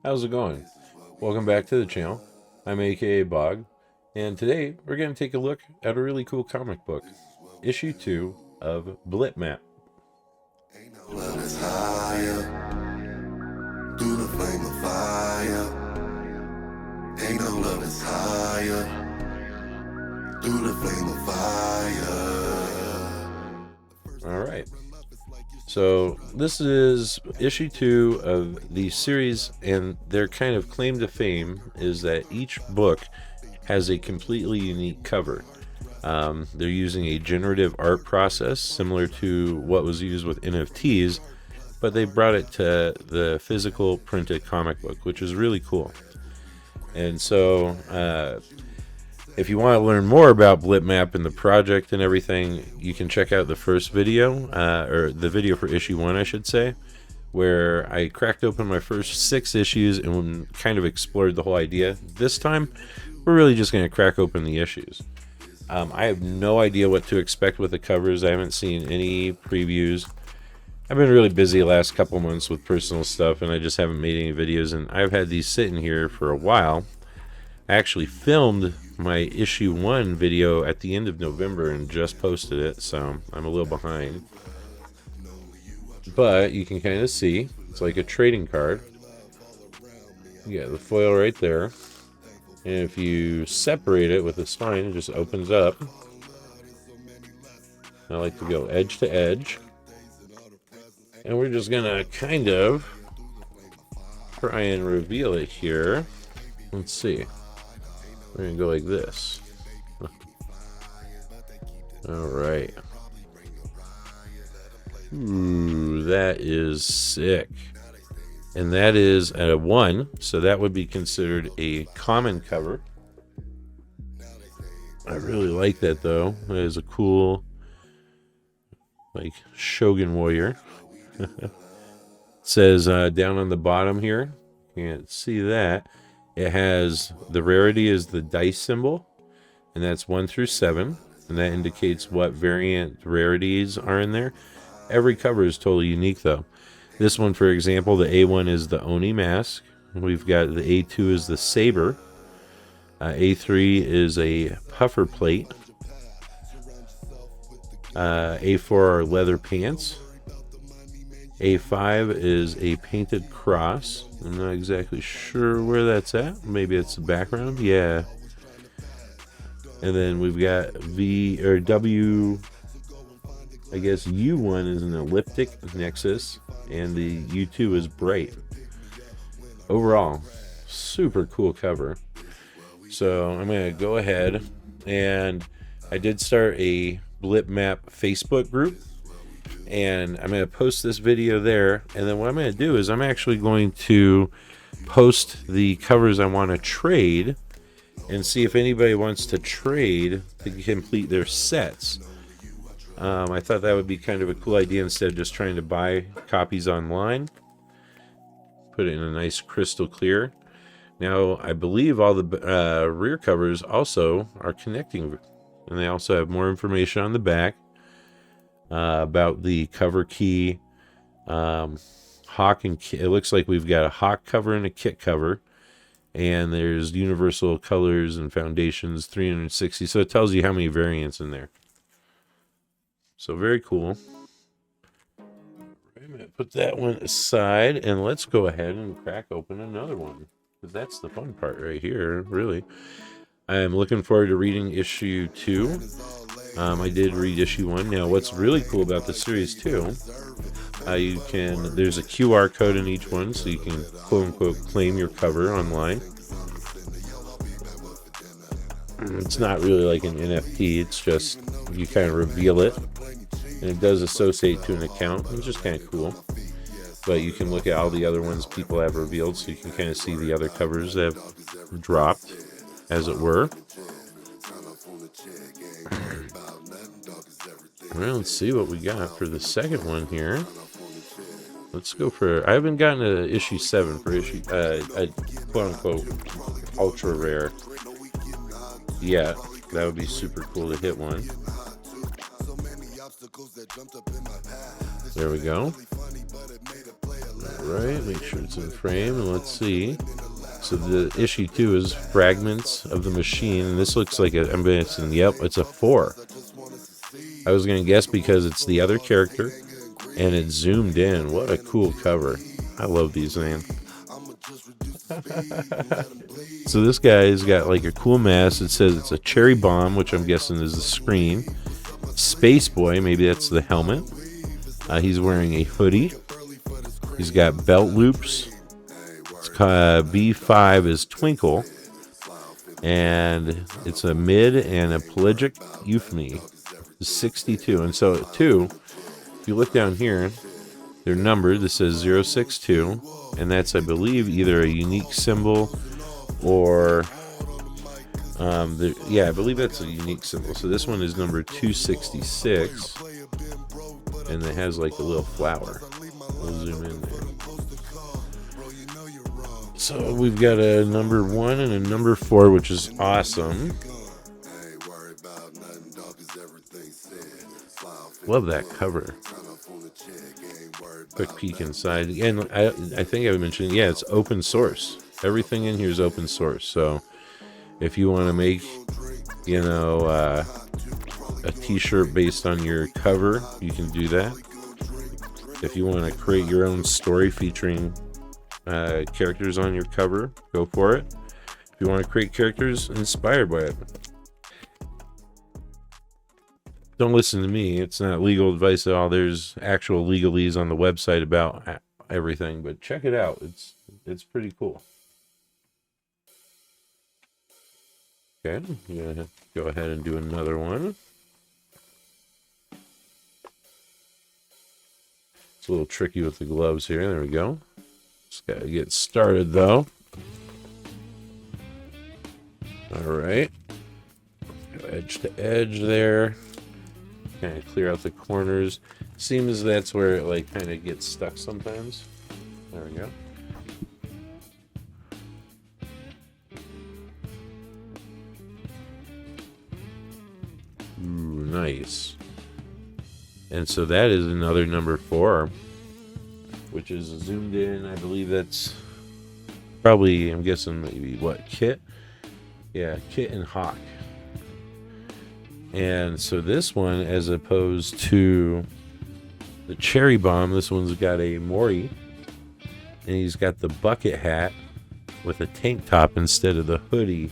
How's it going? Welcome back to the channel. I'm akaBoG, and today we're going to take a look at a really cool comic book, issue 2 of Blitmap. Ain't no love is higher through the flame of fire. Ain't no love is higher through the flame of fire. Alright, so this is issue 2 of the series, and their kind of claim to fame is that each book has a completely unique cover. They're using a generative art process similar to what was used with NFTs, but they brought it to the physical printed comic book, which is really cool. And so if you want to learn more about Blitmap and the project and everything, you can check out the first video, or the video for issue 1, I should say, where I cracked open my first 6 issues and kind of explored the whole idea. This time, we're really just going to crack open the issues. I have no idea what to expect with the covers. I haven't seen any previews. I've been really busy the last couple months with personal stuff, and I just haven't made any videos, and I've had these sitting here for a while. I actually filmed my issue 1 video at the end of November and just posted it, so I'm a little behind. But you can kind of see, it's like a trading card. You got the foil right there. And if you separate it with a spine, it just opens up. I like to go edge to edge. And we're just gonna kind of try and reveal it here. Let's see. We're gonna go like this. Alright. Ooh, that is sick. And that is at a 1, so that would be considered a common cover. I really like that though. That is a cool, like, Shogun warrior. It says down on the bottom here, can't see that, it has the rarity is the dice symbol, and that's 1 through 7, and that indicates what variant rarities are in there. Every cover is totally unique though. This one, for example, the A1 is the Oni mask. We've got the A2 is the saber. A3 is a puffer plate. A4 are leather pants. A5 is a painted cross. I'm not exactly sure where that's at. Maybe it's the background. Yeah. And then we've got V or W. I guess U1 is an elliptic nexus, and the U2 is bright. Overall, super cool cover. So I'm going to go ahead, and I did start a Blitmap Facebook group, and I'm going to post this video there. And then what I'm going to do is I'm actually going to post the covers I want to trade and see if anybody wants to trade to complete their sets. I thought that would be kind of a cool idea instead of just trying to buy copies online. Put it in a nice crystal clear. Now, I believe all the rear covers also are connecting, and they also have more information on the back about the cover key, hawk and kit. It looks like we've got a hawk cover and a kit cover, and there's universal colors and foundations 360, so it tells you how many variants in there. So very cool. I'm going to put that one aside, and let's go ahead and crack open another one, because that's the fun part right here, really. I'm looking forward to reading issue 2. I did read issue 1. Now, what's really cool about the series too, there's a QR code in each one, so you can quote-unquote claim your cover online. It's not really like an NFT, it's just you kind of reveal it, and it does associate to an account, which is kind of cool. But you can look at all the other ones people have revealed, so you can kind of see the other covers that have dropped, as it were. Well, let's see what we got for the second one here. Let's go for, I haven't gotten to issue 7 for issue, a quote-unquote ultra rare yet. That would be super cool to hit one. There we go. right, make sure it's in frame, and let's see. So the issue 2 is fragments of the machine, and this looks like I'm guessing, yep, it's a 4. I was gonna guess because it's the other character, and it's zoomed in. What a cool cover! I love these, man. So this guy's got like a cool mask. It says it's a cherry bomb, which I'm guessing is the screen. Space Boy, maybe that's the helmet. He's wearing a hoodie. He's got belt loops. B5 is Twinkle. And it's a mid and a pelagic euphony. 62. And so 2, if you look down here, they're numbered. This says 062. And that's, I believe, either a unique symbol or... I believe that's a unique symbol. So this one is number 266. And it has like a little flower. We'll zoom in there. So we've got a number 1 and a number 4, which is awesome. Love that cover. Quick peek inside. And I think I mentioned, yeah, it's open source. Everything in here is open source. So if you want to make, a t-shirt based on your cover, you can do that. If you want to create your own story featuring characters on your cover, go for it. If you want to create characters inspired by it, don't listen to me. It's not legal advice at all. There's actual legalese on the website about everything, but check it out. It's pretty cool. Okay, I'm gonna go ahead and do another one. It's a little tricky with the gloves here. There we go. Just gotta get started though. All right. Go edge to edge there. Kind of clear out the corners. Seems that's where it like kind of gets stuck sometimes. There we go. Ooh, nice. And so that is another number 4, which is zoomed in. I believe that's probably, I'm guessing maybe what, Kit? Yeah, Kit and Hawk. And so this one, as opposed to the cherry bomb, this one's got a Mori, and he's got the bucket hat with a tank top instead of the hoodie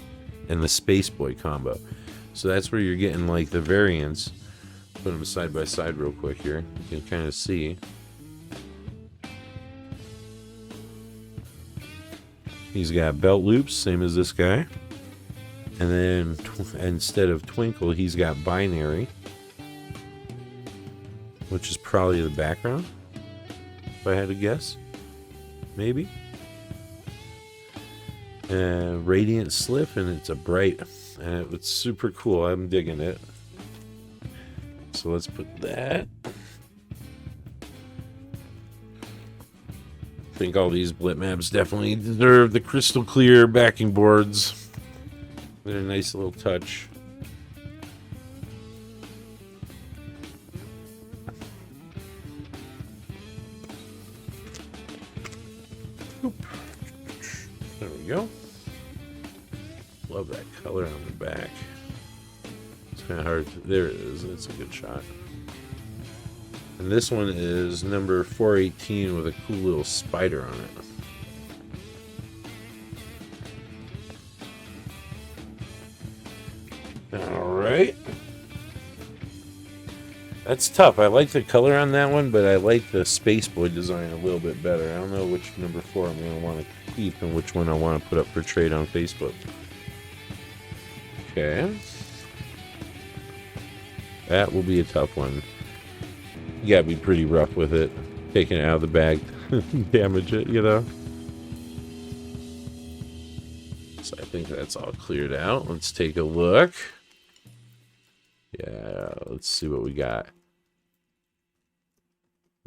and the Space Boy combo. So that's where you're getting like the variants. Put them side by side real quick here. You can kind of see. He's got belt loops, same as this guy. And then instead of Twinkle, he's got binary, which is probably the background, if I had to guess. Maybe. Radiant Slip, and it's a bright, and it's super cool. I'm digging it. So let's put that. I think all these Blitmaps definitely deserve the crystal clear backing boards. They're a nice little touch. Oop. There we go. Love that color on the back. It's kind of hard. There it is. It's a good shot. And this one is number 418 with a cool little spider on it. Alright. That's tough. I like the color on that one, but I like the Space Boy design a little bit better. I don't know which number 4 I'm going to want to keep and which one I want to put up for trade on Facebook. Okay. That will be a tough one. You gotta be pretty rough with it. Taking it out of the bag, damage it, you know? So I think that's all cleared out. Let's take a look. Yeah, let's see what we got.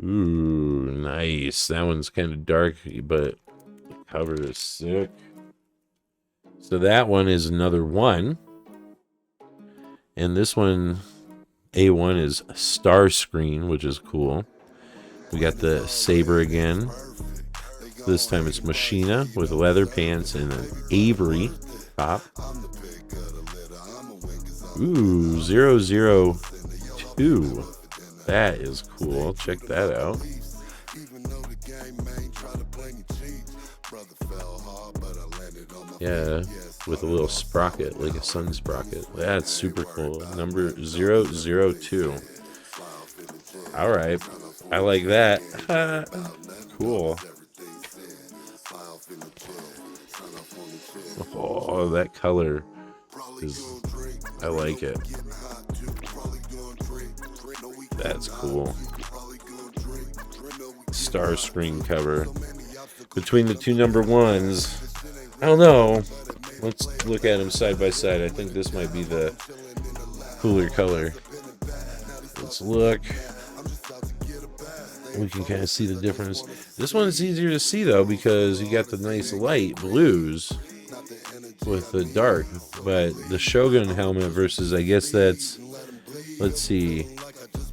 Ooh, nice. That one's kind of dark, but the cover is sick. So that one is another 1. And this one, A1, is Star Screen, which is cool. We got the saber again. This time it's Machina with leather pants and an Avery top. Ooh, 002. That is cool. Check that out. Yeah, with a little sprocket, like a sun sprocket. That's super cool. Number 002. All right. I like that. Cool. Oh, that color is... I like it. That's cool. Star screen cover. Between the two number ones, I don't know. Let's look at them side by side. I think this might be the cooler color. Let's look. We can kind of see the difference. This one's easier to see though because you got the nice light blues with the dark, but the Shogun helmet versus, I guess that's, let's see,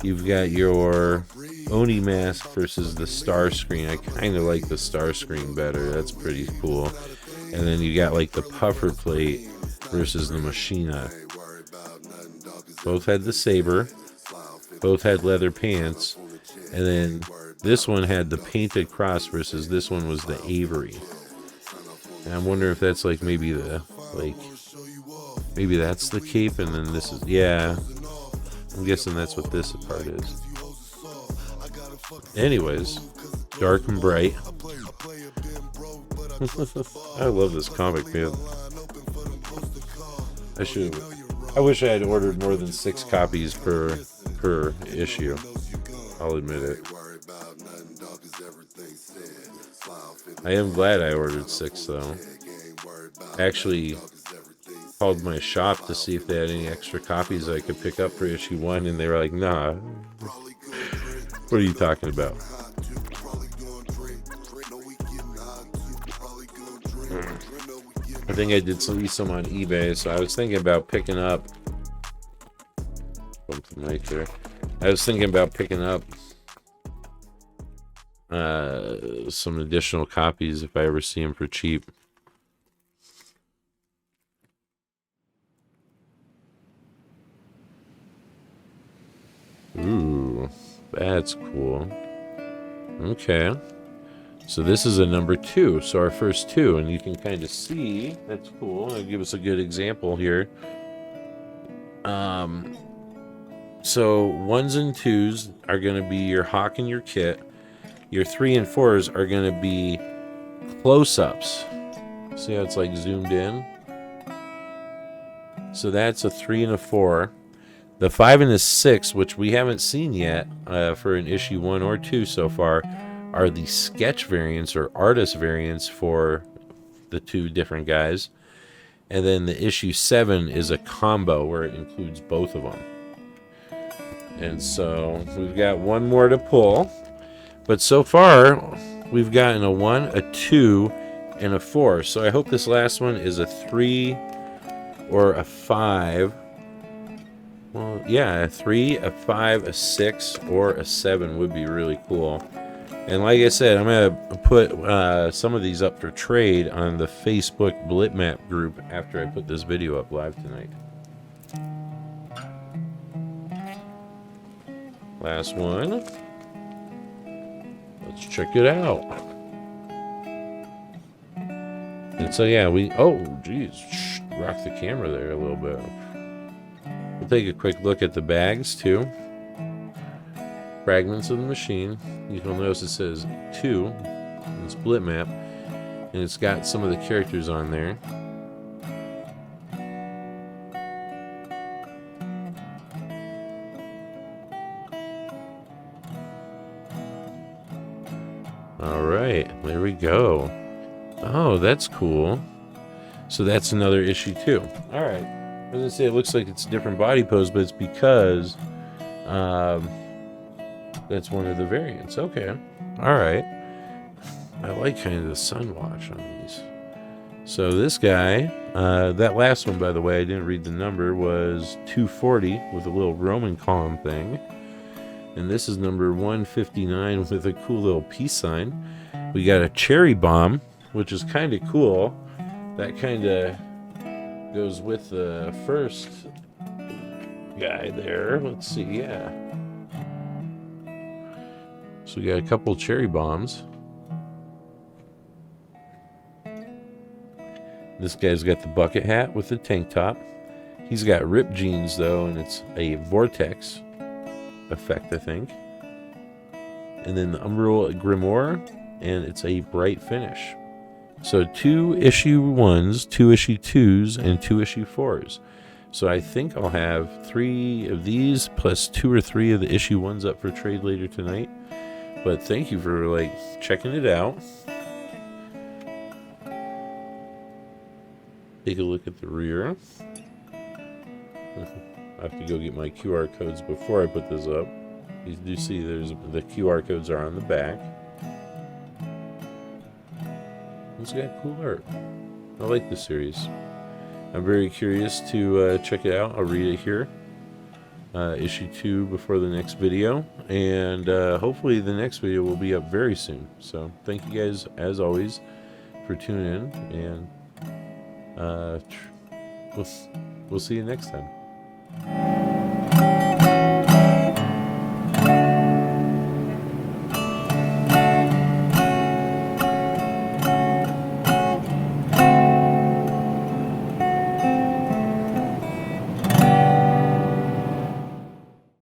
you've got your Oni mask versus the star screen. I kind of like the star screen better. That's pretty cool. And then you got like the puffer plate versus the Machina. Both had the saber, both had leather pants, and then this one had the painted cross versus this one was the Avery. And I'm wondering if that's like maybe the, like, maybe that's the cape and then this is, yeah. I'm guessing that's what this part is. Anyways, dark and bright. I love this comic, man. I wish I had ordered more than 6 copies per issue. I'll admit it. I am glad I ordered 6 though. Actually called my shop to see if they had any extra copies I could pick up for issue 1, and they were like, nah. What are you talking about? I think I did see some on eBay, so I was thinking about picking up something right there. I was thinking about picking up some additional copies if I ever see them for cheap. Ooh, that's cool. Okay. So this is a number 2, so our first 2, and you can kind of see, that's cool. It'll give us a good example here. So 1s and 2s are going to be your Hawk and your Kit. Your 3 and 4s are going to be close-ups. See how it's like zoomed in? So that's a 3 and a 4. The 5 and the 6, which we haven't seen yet for an issue 1 or 2 so far, are the sketch variants or artist variants for the 2 different guys. And then the issue 7 is a combo where it includes both of them. And so we've got 1 more to pull. But so far, we've gotten a 1, a 2, and a 4. So I hope this last one is a 3 or a 5. Well, yeah, a 3, a 5, a 6, or a 7 would be really cool. And like I said, I'm going to put some of these up for trade on the Facebook Blitmap group after I put this video up live tonight. Last one. Let's check it out. And so yeah, oh geez, rock the camera there a little bit. We'll take a quick look at the bags too. Fragments of the Machine. You'll notice it says 2 in this Blitmap, and it's got some of the characters on there. Alright, there we go. Oh, that's cool. So that's another issue too. Alright. As I say, it looks like it's a different body pose, but it's because that's one of the variants. Okay. Alright. I like kind of the sun wash on these. So this guy, that last one, by the way, I didn't read the number, was 240 with a little Roman column thing. And this is number 159 with a cool little peace sign. We got a cherry bomb, which is kind of cool. That kind of goes with the first guy there. Let's see, yeah. So we got a couple cherry bombs. This guy's got the bucket hat with the tank top. He's got ripped jeans though, and it's a vortex effect, I think. And then the Umbral Grimoire, and it's a bright finish. So 2 issue 1s, 2 issue 2s, and 2 issue 4s. So I think I'll have 3 of these plus 2 or 3 of the issue 1s up for trade later tonight. But thank you for checking it out. Take a look at the rear. I have to go get my QR codes before I put this up. You do see the QR codes are on the back. It's got cool art. I like this series. I'm very curious to check it out. I'll read it here. Issue 2 before the next video. And hopefully the next video will be up very soon. So thank you guys, as always, for tuning in. And we'll see you next time.